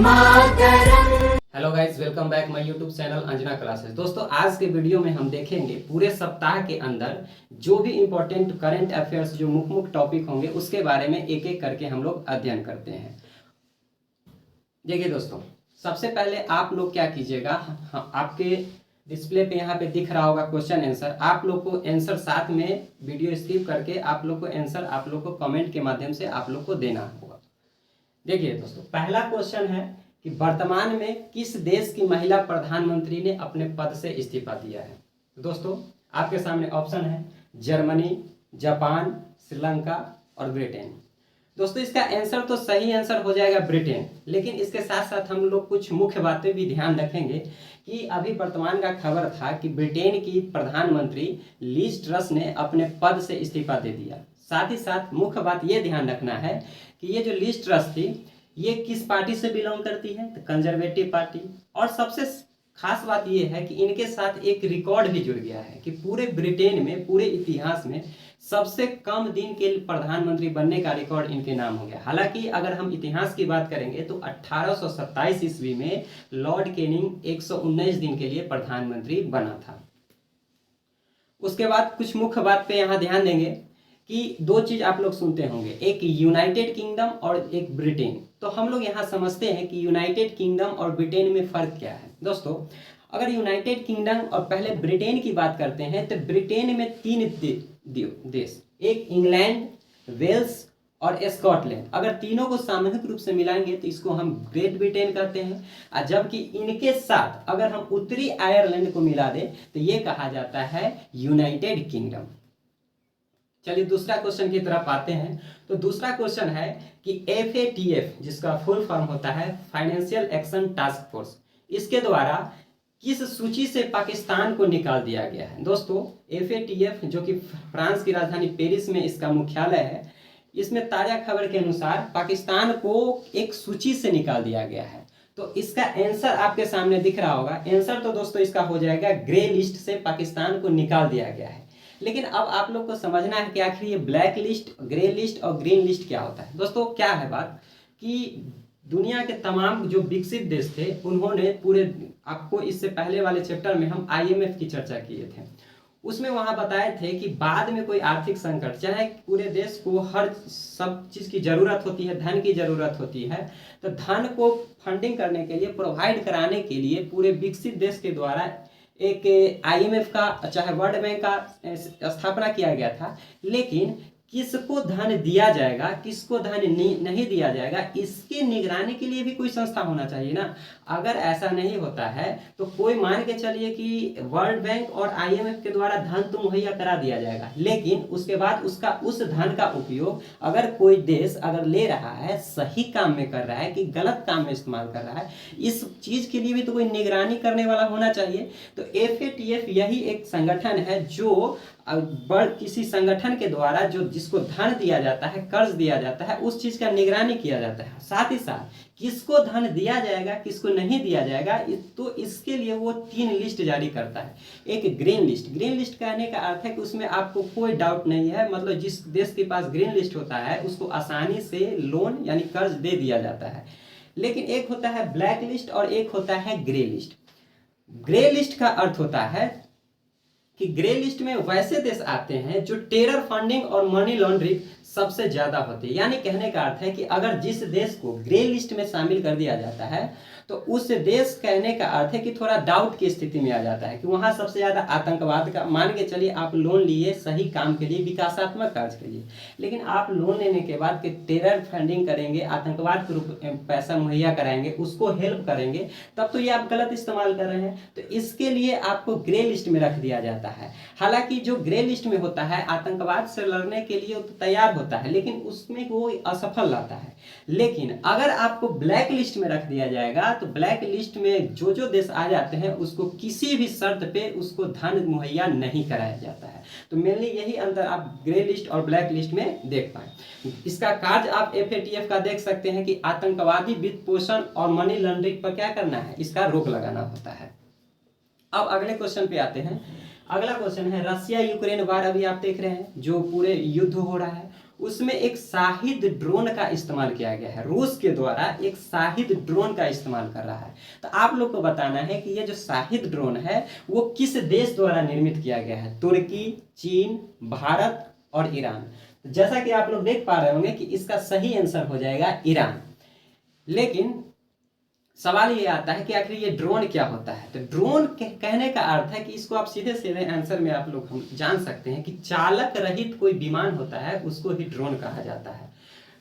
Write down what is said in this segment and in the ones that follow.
Mataram. Hello guys, welcome back my YouTube channel Anjana classes. दोस्तों, आज के वीडियो में हम देखेंगे पूरे सप्ताह के अंदर जो भी इंपॉर्टेंट करंट अफेयर्स जो मुख्य टॉपिक होंगे उसके बारे में एक एक करके हम लोग अध्ययन करते हैं। देखिए दोस्तों, सबसे पहले आप लोग क्या कीजिएगा, आपके डिस्प्ले पे यहाँ पे दिख रहा होगा क्वेश्चन आंसर। आप लोग को आंसर साथ में वीडियो स्किप करके आप लोग को आंसर आप लोग को कमेंट के माध्यम से आप लोग को देना होगा। देखिए दोस्तों, पहला क्वेश्चन है कि वर्तमान में किस देश की महिला प्रधानमंत्री ने अपने पद से इस्तीफा दिया है। दोस्तों, आपके सामने ऑप्शन है जर्मनी, जापान, श्रीलंका और ब्रिटेन। दोस्तों, इसका आंसर तो सही आंसर हो जाएगा ब्रिटेन, लेकिन इसके साथ साथ हम लोग कुछ मुख्य बातें भी ध्यान रखेंगे कि अभी वर्तमान का खबर था कि ब्रिटेन की प्रधानमंत्री लीज ट्रस ने अपने पद से इस्तीफा दे दिया। साथ ही साथ मुख्य बात ये ध्यान रखना है कि ये जो लीज ट्रस थी ये किस पार्टी से बिलोंग करती है, तो कंजर्वेटिव पार्टी। और सबसे खास बात ये है कि इनके साथ एक रिकॉर्ड भी जुड़ गया है कि पूरे ब्रिटेन में, पूरे इतिहास में सबसे कम दिन के प्रधानमंत्री बनने का रिकॉर्ड इनके नाम हो गया। हालांकि अगर हम इतिहास की बात करेंगे तो 1827 ईस्वी में लॉर्ड कैनिंग 119 दिन के लिए प्रधानमंत्री बना था। उसके बाद कुछ मुख्य बात पे यहाँ ध्यान देंगे कि दो चीज आप लोग सुनते होंगे, एक यूनाइटेड किंगडम और एक ब्रिटेन। तो हम लोग यहाँ समझते हैं कि यूनाइटेड किंगडम और ब्रिटेन में फर्क क्या है। दोस्तों, अगर यूनाइटेड किंगडम और पहले ब्रिटेन की बात करते हैं तो ब्रिटेन में तीन देश, एक इंग्लैंड, वेल्स और स्कॉटलैंड। अगर तीनों को सामूहिक रूप से मिलाएंगे तो इसको हम ग्रेट ब्रिटेन कहते हैं। और जबकि इनके साथ अगर हम उत्तरी आयरलैंड को मिला दें तो ये कहा जाता है यूनाइटेड किंगडम। चलिए दूसरा क्वेश्चन की तरफ आते हैं। तो दूसरा क्वेश्चन है कि FATF, जिसका फुल फॉर्म होता है फाइनेंशियल एक्शन टास्क फोर्स, इसके द्वारा किस सूची से पाकिस्तान को निकाल दिया गया है। दोस्तों, FATF जो कि फ्रांस की राजधानी पेरिस में इसका मुख्यालय है, इसमें ताजा खबर के अनुसार पाकिस्तान को एक सूची से निकाल दिया गया है। तो इसका आंसर आपके सामने दिख रहा होगा। आंसर तो दोस्तों इसका हो जाएगा ग्रे लिस्ट से पाकिस्तान को निकाल दिया गया है। लेकिन अब आप लोग को समझना है कि आखिर ये ब्लैक लिस्ट, ग्रे लिस्ट और ग्रीन लिस्ट क्या होता है। दोस्तों, क्या है बात कि दुनिया के तमाम जो विकसित देश थे उन्होंने पूरे, आपको इससे पहले वाले चैप्टर में हम IMF की चर्चा किए थे, उसमें वहां बताए थे कि बाद में कोई आर्थिक संकट, चाहे पूरे देश को हर सब चीज की जरूरत होती है, धन की जरूरत होती है, तो धन को फंडिंग करने के लिए, प्रोवाइड कराने के लिए पूरे विकसित देश के द्वारा एक IMF का, चाहे वर्ल्ड बैंक का स्थापना किया गया था। लेकिन किसको धन दिया जाएगा, किसको धन नहीं दिया जाएगा, इसके निगरानी के लिए भी कोई संस्था होना चाहिए ना। अगर ऐसा नहीं होता है तो कोई मान के चलिए कि वर्ल्ड बैंक और IMF के द्वारा धन तो मुहैया करा दिया जाएगा, लेकिन उसके बाद उस धन का उपयोग अगर कोई देश अगर ले रहा है, सही काम में कर रहा है कि गलत काम में इस्तेमाल कर रहा है, इस चीज के लिए भी तो कोई निगरानी करने वाला होना चाहिए। तो FATF यही एक संगठन है जो किसी संगठन के द्वारा जो जिसको धन दिया जाता है, कर्ज दिया जाता है, उस चीज का निगरानी किया जाता है। साथ ही साथ किसको धन दिया जाएगा, किसको नहीं दिया जाएगा, तो इसके लिए वो 3 लिस्ट जारी करता है। एक ग्रीन लिस्ट, ग्रीन लिस्ट कहने का अर्थ है कि उसमें आपको कोई डाउट नहीं है, मतलब जिस देश के पास ग्रीन लिस्ट होता है उसको आसानी से लोन यानी कर्ज दे दिया जाता है। लेकिन एक होता है ब्लैक लिस्ट और एक होता है ग्रे लिस्ट। ग्रे लिस्ट का अर्थ होता है कि ग्रे लिस्ट में वैसे देश आते हैं जो टेरर फंडिंग और मनी लॉन्ड्रिंग सबसे ज्यादा होती है। यानी कहने का अर्थ है कि अगर जिस देश को ग्रे लिस्ट में शामिल कर दिया जाता है तो उस देश, कहने का अर्थ है कि थोड़ा डाउट की स्थिति में आ जाता है कि वहां सबसे ज्यादा आतंकवाद का, मान के चलिए आप लोन लिए सही काम के लिए, विकासात्मक कार्य के लिए, लेकिन आप लोन लेने के बाद टेरर फंडिंग करेंगे, आतंकवाद के रूप में पैसा मुहैया कराएंगे, उसको हेल्प करेंगे, तब तो ये आप गलत इस्तेमाल कर रहे हैं। तो इसके लिए आपको ग्रे लिस्ट में रख दिया जाता है। हालांकि जो ग्रे लिस्ट में होता है आतंकवाद से लड़ने के लिए तो तैयार होता है, लेकिन उसमें वो असफल रहता है। लेकिन अगर आपको ब्लैक लिस्ट में रख दिया जाएगा तो ब्लैक लिस्ट में जो जो देश आ जाते हैं उसको किसी भी शर्त पे उसको धन मुहैया नहीं कराया जाता है। तो मेनली यही अंतर आप ग्रे लिस्ट और ब्लैक लिस्ट में देख पाए। इसका कार्य आप FATF का देख सकते हैं कि आतंकवादी वित्त पोषण और मनी लॉन्ड्रिंग पर क्या करना है, इसका रोक लगाना होता है। अब अगले क्वेश्चन पे आते हैं। अगला क्वेश्चन है रसिया यूक्रेन वार, अभी आप देख रहे हैं जो पूरे युद्ध हो रहा है, उसमें एक शाहिद ड्रोन का इस्तेमाल किया गया है। रूस के द्वारा एक शाहिद ड्रोन का इस्तेमाल कर रहा है। तो आप लोग को बताना है कि ये जो शाहिद ड्रोन है वो किस देश द्वारा निर्मित किया गया है। तुर्की, चीन, भारत और ईरान। तो जैसा कि आप लोग देख पा रहे होंगे कि इसका सही आंसर हो जाएगा ईरान। लेकिन सवाल ये आता है कि आखिर ये ड्रोन क्या होता है। तो ड्रोन कहने का अर्थ है कि इसको आप सीधे सीधे आंसर में आप लोग हम जान सकते हैं कि चालक रहित कोई विमान होता है उसको ही ड्रोन कहा जाता है।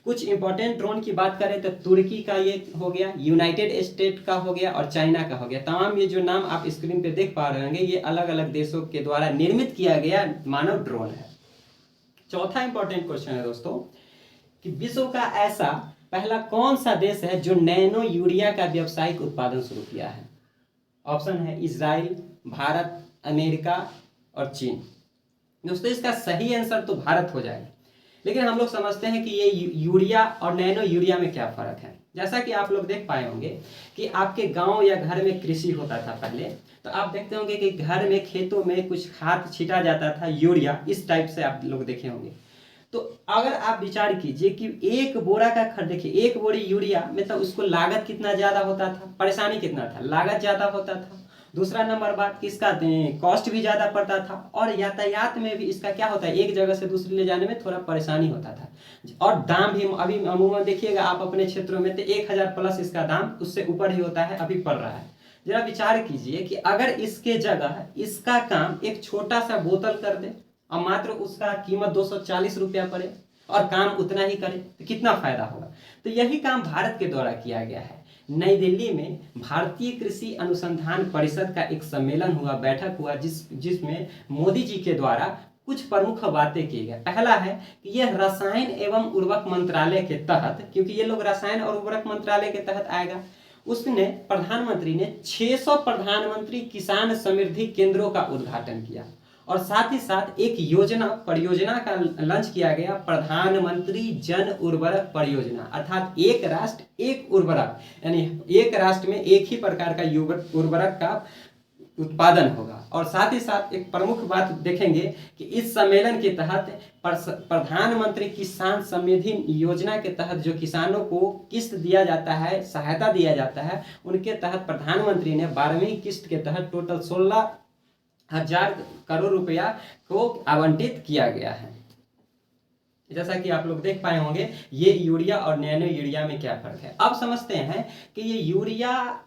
कुछ इंपॉर्टेंट ड्रोन की बात करें तो तुर्की का ये हो गया, यूनाइटेड स्टेट का हो गया और चाइना का हो गया। तमाम ये जो नाम आप स्क्रीन पे देख पा रहे होंगे ये अलग अलग देशों के द्वारा निर्मित किया गया मानव ड्रोन है। चौथा इंपॉर्टेंट क्वेश्चन है दोस्तों कि विश्व का ऐसा पहला कौन सा देश है जो नैनो यूरिया का व्यावसायिक उत्पादन शुरू किया है। ऑप्शन है इजराइल, भारत, अमेरिका और चीन। दोस्तों इसका सही आंसर तो भारत हो जाएगा। लेकिन हम लोग समझते हैं कि ये यूरिया और नैनो यूरिया में क्या फर्क है। जैसा कि आप लोग देख पाए होंगे कि आपके गांव या घर में कृषि होता था पहले, तो आप देखते होंगे कि घर में खेतों में कुछ खाद छीटा जाता था, यूरिया इस टाइप से आप लोग देखे होंगे। तो अगर आप विचार कीजिए कि एक बोरा का खर्च देखिए, एक बोरी यूरिया में तो उसको लागत कितना ज्यादा होता था, परेशानी कितना था, लागत ज्यादा होता था। दूसरा नंबर बात कि इसका कॉस्ट भी ज्यादा पड़ता था और यातायात में भी इसका क्या होता है, एक जगह से दूसरी ले जाने में थोड़ा परेशानी होता था। और दाम भी अभी अमूमन देखिएगा आप अपने क्षेत्रों में तो 1000 प्लस इसका दाम उससे ऊपर ही होता है, अभी पड़ रहा है। जरा विचार कीजिए कि अगर इसके जगह इसका काम एक छोटा सा बोतल कर दे और मात्र उसका कीमत 240 रुपया पड़े और काम उतना ही करे तो कितना फायदा होगा। तो यही काम भारत के द्वारा किया गया है। नई दिल्ली में भारतीय कृषि अनुसंधान परिषद का एक सम्मेलन हुआ, बैठक हुआ, जिसमें मोदी जी के द्वारा कुछ प्रमुख बातें की गई। पहला है कि यह रसायन एवं उर्वरक मंत्रालय के तहत, क्योंकि ये लोग रसायन और उर्वरक मंत्रालय के तहत आएगा, उसने प्रधानमंत्री ने 600 प्रधानमंत्री किसान समृद्धि केंद्रों का उद्घाटन किया और साथ ही साथ एक परियोजना का लॉन्च किया गया, प्रधानमंत्री जन उर्वरक परियोजना, अर्थात एक राष्ट्र एक उर्वरक, यानी एक राष्ट्र में एक ही प्रकार का उर्वरक का उत्पादन होगा। और साथ ही साथ एक प्रमुख बात देखेंगे कि इस सम्मेलन के तहत प्रधानमंत्री किसान समृद्धि योजना के तहत जो किसानों को किस्त दिया जाता है, सहायता दिया जाता है, उनके तहत प्रधानमंत्री ने 12वीं किस्त के तहत टोटल 16,000 करोड़ रुपया को आवंटित किया गया है। जैसा कि आप लोग देख पाए होंगे ये यूरिया और नैनो यूरिया में क्या फर्क है। अब समझते हैं कि ये यूरिया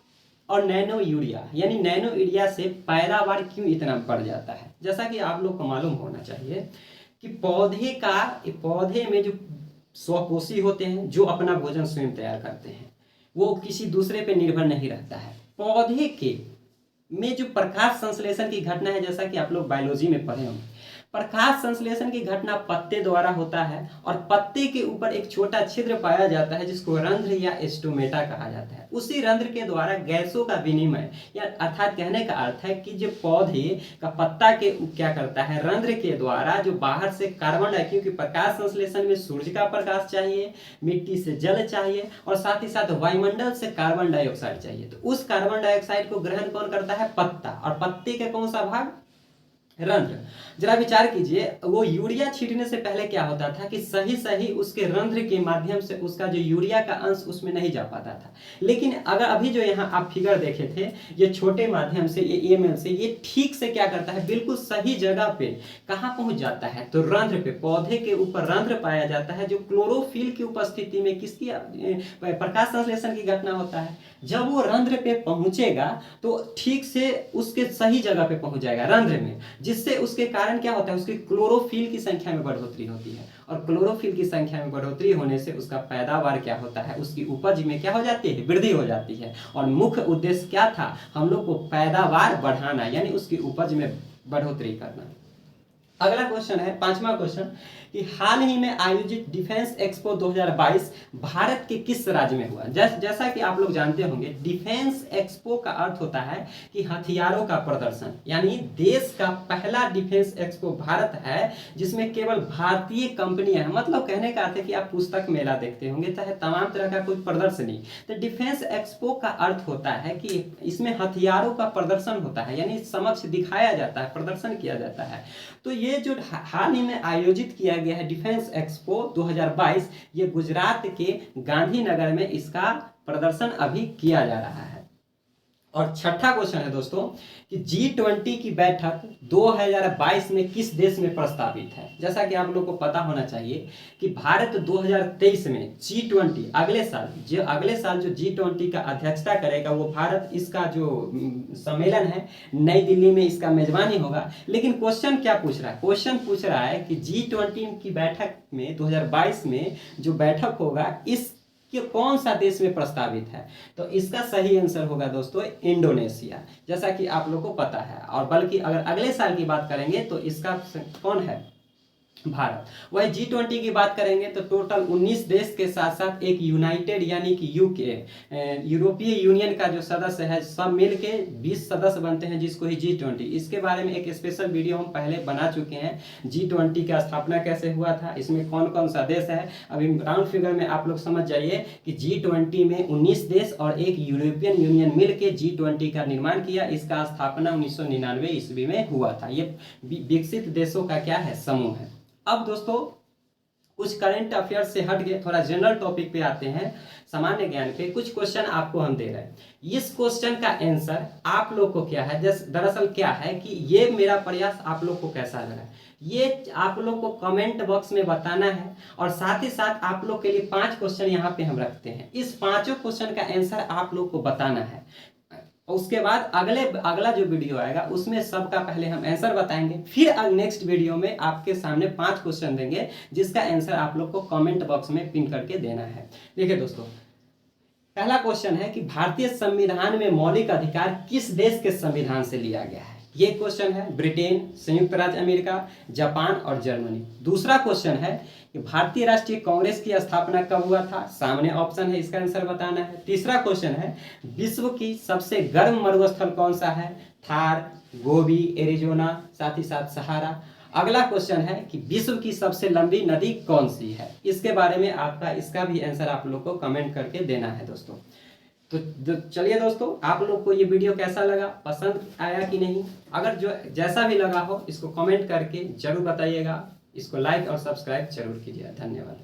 और नैनो यूरिया यानी नैनो यूरिया से पैदावार क्यों इतना बढ़ जाता है। जैसा कि आप लोग को मालूम होना चाहिए कि पौधे में जो स्वपोषी होते हैं, जो अपना भोजन स्वयं तैयार करते हैं, वो किसी दूसरे पे निर्भर नहीं रहता है। पौधे के में जो प्रकाश संश्लेषण की घटना है, जैसा कि आप लोग बायोलॉजी में पढ़े होंगे, प्रकाश संश्लेषण की घटना पत्ते द्वारा होता है और पत्ते के ऊपर एक छोटा छिद्र पाया जाता है जिसको रंध्र या स्टोमेटा कहा जाता है। उसी रंध्र के द्वारा गैसों का विनिमय, या अर्थात कहने का अर्थ है कि जो पौधे का पत्ता के क्या करता है, रंध्र के द्वारा जो बाहर से कार्बन डाइऑक्साइड, क्योंकि प्रकाश संश्लेषण में सूर्य का प्रकाश चाहिए, मिट्टी से जल चाहिए और साथ ही साथ वायुमंडल से कार्बन डाइऑक्साइड चाहिए। तो उस कार्बन डाइऑक्साइड को ग्रहण कौन करता है, पत्ता, और पत्ते का कौन सा भाग, रंध्र। जरा विचार कीजिए, वो यूरिया छींटने से पहले क्या होता था कि सही उसके रंध्र के माध्यम से उसका जो यूरिया का अंश उसमें नहीं जा पाता था। लेकिन अगर अभी जो यहाँ आप फिगर देखे थे, ये छोटे माध्यम से, ये एमएल से, ये ठीक से क्या करता है, बिल्कुल सही जगह पे कहाँ पहुंच जाता है, तो रंध्र पे, पौधे के ऊपर रंध्र पाया जाता है जो क्लोरोफिल की उपस्थिति में किसकी प्रकाश संश्लेषण की घटना होता है। जब वो रंध्र पे पहुंचेगा तो ठीक से उसके सही जगह पे पहुंच जाएगा, रंध्र में, जिससे उसके कारण क्या होता है, उसकी क्लोरोफिल की संख्या में बढ़ोतरी होती है और क्लोरोफिल की संख्या में बढ़ोतरी होने से उसका पैदावार क्या होता है, उसकी उपज में क्या हो जाती है, वृद्धि हो जाती है। और मुख्य उद्देश्य क्या था, हम लोग को पैदावार बढ़ाना, यानी उसकी उपज में बढ़ोतरी करना। अगला क्वेश्चन है, 5वां क्वेश्चन, कि हाल ही में आयोजित डिफेंस एक्सपो 2022 भारत के किस राज्य में हुआ। जैसा कि आप लोग जानते होंगे, डिफेंस एक्सपो का अर्थ होता है कि हथियारों का प्रदर्शन, यानी देश का पहला डिफेंस एक्सपो भारत है जिसमें केवल भारतीय कंपनियां, मतलब कहने का अर्थ है कि आप पुस्तक मेला देखते होंगे, चाहे तमाम तरह का कोई प्रदर्शनी, तो डिफेंस एक्सपो का अर्थ होता है कि इसमें हथियारों का प्रदर्शन होता है, यानी समक्ष दिखाया जाता है, प्रदर्शन किया जाता है। तो ये ये जो हाल ही में आयोजित किया गया है डिफेंस एक्सपो 2022, ये गुजरात के गांधीनगर में इसका प्रदर्शन अभी किया जा रहा है। और छठा क्वेश्चन है दोस्तों कि G20 की बैठक 2022 में किस देश में प्रस्तावित है। जैसा कि आप लोग को पता होना चाहिए कि भारत 2023 में G20 अगले साल जो G20 का अध्यक्षता करेगा वो भारत, इसका जो सम्मेलन है नई दिल्ली में, इसका मेजबानी होगा। लेकिन क्वेश्चन क्या पूछ रहा है, क्वेश्चन पूछ रहा है कि G20 की बैठक में 2022 में जो बैठक होगा इस कि कौन सा देश में प्रस्तावित है। तो इसका सही आंसर होगा दोस्तों इंडोनेशिया, जैसा कि आप लोग को पता है। और बल्कि अगर अगले साल की बात करेंगे तो इसका कौन है, भारत। वही G20 की बात करेंगे तो टोटल 19 देश के साथ साथ एक यूनाइटेड यानी कि यूके यूरोपीय यूनियन का जो सदस्य है, सब मिलके 20 सदस्य बनते हैं, जिसको ही G20। इसके बारे में एक स्पेशल वीडियो हम पहले बना चुके हैं, G20 का स्थापना कैसे हुआ था, इसमें कौन कौन सा देश है। अभी राउंड फिगर में आप लोग समझ जाइए कि G20 में 19 देश और एक यूरोपियन यूनियन मिलकर G20 का निर्माण किया। इसका स्थापना 1999 ईस्वी में हुआ था। ये विकसित देशों का क्या है, समूह है। अब दोस्तों कुछ करंट अफेयर से हट के थोड़ा जनरल टॉपिक पे आते हैं, सामान्य ज्ञान पे। कुछ क्वेश्चन आपको हम दे रहे हैं, इस क्वेश्चन का आंसर आप लोग को क्या है। दरअसल क्या है कि ये मेरा प्रयास आप लोग को कैसा लगा, ये आप लोग को कमेंट बॉक्स में बताना है। और साथ ही साथ आप लोग के लिए 5 क्वेश्चन यहाँ पे हम रखते हैं, इस 5 क्वेश्चन का आंसर आप लोग को बताना है। उसके बाद अगला जो वीडियो आएगा उसमें सबका पहले हम आंसर बताएंगे, फिर नेक्स्ट वीडियो में आपके सामने 5 क्वेश्चन देंगे जिसका आंसर आप लोग को कमेंट बॉक्स में पिन करके देना है। देखिए दोस्तों, पहला क्वेश्चन है कि भारतीय संविधान में मौलिक अधिकार किस देश के संविधान से लिया गया है। ये क्वेश्चन है ब्रिटेन, संयुक्त राज्य अमेरिका, जापान और जर्मनी। दूसरा क्वेश्चन है कि भारतीय राष्ट्रीय कांग्रेस की स्थापना कब हुआ था, सामने ऑप्शन है, इसका आंसर बताना है। तीसरा क्वेश्चन है विश्व की सबसे गर्म मरुस्थल कौन सा है, थार, गोबी, एरिजोना, साथ ही साथ सहारा। अगला क्वेश्चन है कि विश्व की सबसे लंबी नदी कौन सी है, इसके बारे में इसका भी आंसर आप लोग को कमेंट करके देना है दोस्तों। तो चलिए दोस्तों, आप लोग को ये वीडियो कैसा लगा, पसंद आया कि नहीं। अगर जो जैसा भी लगा हो इसको कमेंट करके जरूर बताइएगा, इसको लाइक और सब्सक्राइब जरूर कीजिए। धन्यवाद।